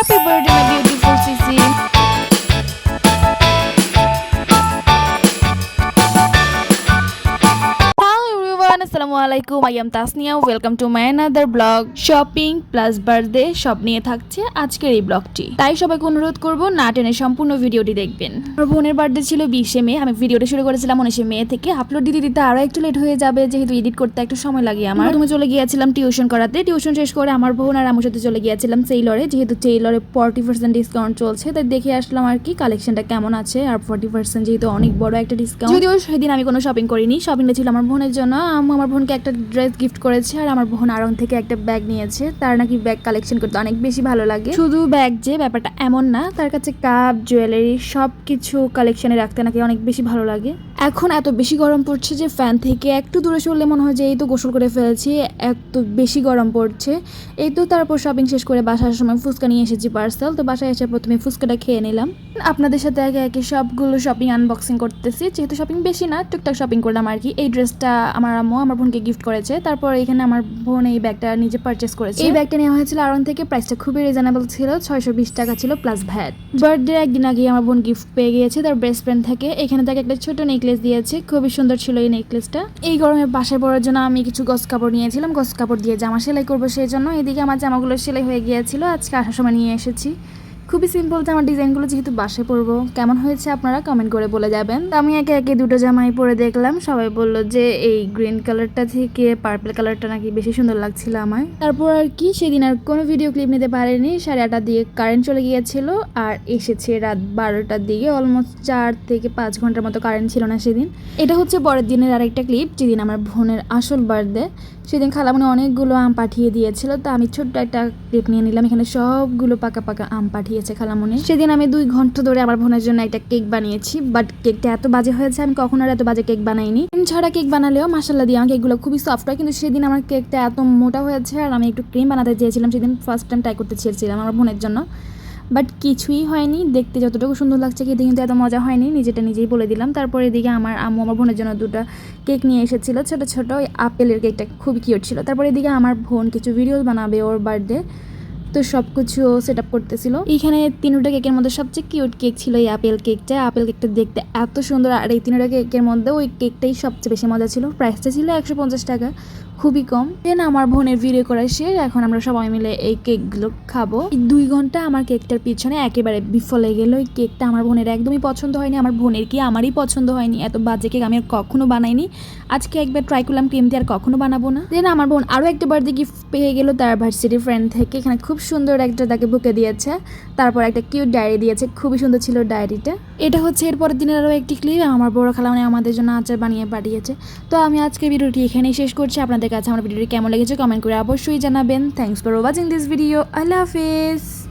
Happy birthday, my beautiful Sissy. আসসালামু আলাইকুম, I am Tasnia. Welcome to my another blog. Shopping plus birthday সব নিয়ে থাকছে আজকের এই ব্লগটি। তাই সবাইকে অনুরোধ করব না টেনে সম্পূর্ণ ভিডিওটি দেখবেন। আমার বোনের বার্থডে ছিল 20শে মে। আমি ভিডিওটা শুরু করেছিলাম 19শে মে থেকে। আপলোড দিতে দিতে আরও একটু লেট হয়ে যাবে, যেহেতু এডিট করতে একটু সময় লাগে আমার। প্রথমে চলে গিয়েছিলাম টিউশন করাতে। টিউশন শেষ করে আমার বোন আর আমার সাথে চলে গিয়েছিলাম সেইলরে, যেহেতু সেইলরে 40% ডিসকাউন্ট চলছে। তাই দেখে আসলাম আর কি কালেকশনটা কেমন আছে। আর 40% যেহেতু অনেক বড় একটা ডিসকাউন্ট। যদিও সেদিন আমি কোনো শপিং করিনি, শপিংটা ছিল আমার বোনের জন্য। আমার বোনকে একটা ড্রেস গিফট করেছে, আর আমার বোন আড়ং থেকে একটা ব্যাগ নিয়েছে। তার নাকি ব্যাগ কালেকশন করতে অনেক বেশি ভালো লাগে। শুধু ব্যাগ যে ব্যাপারটা এমন না, তার কাছে কাপ জুয়েলারি সব কিছু কালেকশনে রাখতে নাকি অনেক বেশি ভালো লাগে। এখন এত বেশি গরম পড়ছে যে ফ্যান থেকে একটু দূরে সরলে মনে হয় যে এই তো গোসল করে ফেলেছি, এত বেশি গরম পড়ছে। এই তো তারপর শপিং শেষ করে বাসার সময় ফুচকা নিয়ে এসেছি পার্সেল। তো বাসায় এসে প্রথমে ফুচকাটা খেয়ে নিলাম। আপনাদের সাথে একে একে সবগুলো শপিং আনবক্সিং করতেছি, যেহেতু শপিং বেশি না, টুকটাক শপিং করলাম আর কি। এই ড্রেসটা আমার আম্মু আমার বোনকে গিফট করেছে। তারপর এখানে আমার বোন এই ব্যাগটা নিজে পারচেস করেছে। এই ব্যাগটা নেওয়া হয়েছিল আড়ং থেকে। প্রাইসটা খুবই রিজনেবল ছিল, 620 টাকা ছিল প্লাস ভ্যাট। বার্থডে একদিন আগে আমার বোন গিফট পেয়ে গিয়েছে তার বেস্ট ফ্রেন্ড থেকে। এখানে তাকে একটা ছোট নেকলেস দিয়েছে, খুবই সুন্দর ছিল এই নেকলেসটা। এই গরমে বাসায় পরার জন্য আমি কিছু গস কাপড় নিয়েছিলাম, গস কাপড় দিয়ে জামা সেলাই করবো সেই জন্য। এদিকে আমার জামাগুলো সেলাই হয়ে গিয়েছিল, আজকে আসার সময় নিয়ে এসেছি। খুবই সিম্পল জামার ডিজাইনগুলো, যেহেতু বাসায় পরবো। কেমন হয়েছে আপনারা কমেন্ট করে বলে যাবেন। আমি একে একে দুটো জামাই পরে দেখলাম, সবাই বললো যে এই গ্রিন কালারটা থেকে পার্পল কালারটা নাকি বেশি সুন্দর লাগছিল আমায়। তারপর আর কি সেদিন আর কোনো ভিডিও ক্লিপ নিতে পারিনি। 8:30টার দিকে কারেন্ট চলে গিয়েছিল, আর এসেছে রাত 12টার দিকে। অলমোস্ট 4 থেকে 5 ঘন্টার মতো কারেন্ট ছিল না সেদিন। এটা হচ্ছে পরের দিনের আরেকটা ক্লিপ, যেদিন আমার বোনের আসল বার্থডে। সেদিন খালামণি অনেকগুলো আম পাঠিয়ে দিয়েছিল, তো আমি ছোট্ট একটা ক্লিপ নিয়ে নিলাম। এখানে সবগুলো পাকা পাকা আম পাঠিয়েছে খালামণি। সেদিন আমি 2 ঘন্টা ধরে আমার বোনের জন্য একটা কেক বানিয়েছি, বাট কেকটা এত বাজে হয়েছে, আমি কখনো আর এত বাজে কেক বানাইনি। ছাড়া কেক বানালেও মাশাআল্লাহ দিয়ে আমার কেকগুলো খুবই সফট হয়, কিন্তু সেদিন আমার কেকটা এত মোটা হয়েছে। আর আমি একটু ক্রিম বানাতে চেয়েছিলাম সেদিন, ফার্স্ট টাইম ট্রাই করতে চেয়েছিলাম আমার বোনের জন্য, বাট কিছুই হয়নি। দেখতে যতটুকু সুন্দর লাগছে খেতে কিন্তু এত মজা হয়নি, নিজেটা নিজেই বলে দিলাম। তারপর এদিকে আমার আম্মু আমার বোনের জন্য 2টা কেক নিয়ে এসেছিলো, ছোট ছোট। ওই আপেলের কেকটা খুবই কিউট ছিল। তারপর এদিকে আমার বোন কিছু ভিডিও বানাবে ওর বার্থডে, তো সব কিছু সেট আপ করতেছিল। এইখানে 3টা কেকের মধ্যে সবচেয়ে কিউট কেক ছিল এই আপেল কেকটা। আপেল কেকটা দেখতে এত সুন্দর, আর এই 3টা কেকের মধ্যে ওই কেকটাই সবচেয়ে বেশি মজা ছিল। প্রাইসটা ছিল 150 টাকা, খুবই কম। দেন আমার বোনের ভিডিও করা শেষ, এখন আমরা সবাই মিলে এই কেকগুলো খাবো। 2 ঘন্টা আমার কেকটার পিছনে একেবারে বিফলে গেল। এই কেকটা আমার বোনের একদমই পছন্দ হয়নি। আমার বোনের কি আমারই পছন্দ হয়নি। এত বাজে কেক আমি আর কখনো বানাইনি, আজকে একবার ট্রাই করলাম, ক্রিম দিয়ে আর কখনো বানাবো না। দেন আমার বোন আরও একটা বার্থডে গিফট পেয়ে গেল তার ভার্সিটি ফ্রেন্ড থেকে। এখানে খুব সুন্দর একটা তাকে বুকে দিয়েছে, তারপর একটা কিউট ডায়েরি দিয়েছে, খুবই সুন্দর ছিল ডায়েরিটা। এটা হচ্ছে এর পরের দিনের আরও একটি ক্লিপ। আমার বড় খালামণি আমাদের জন্য আচার বানিয়ে পাঠিয়েছে। তো আমি আজকে ভিডিওটি এখানেই শেষ করছি। আপনাদের কাছে আমার ভিডিওটি কেমন লেগেছে কমেন্ট করে অবশ্যই জানাবেন। Thanks for watching this video. আল্লাহ হাফেজ।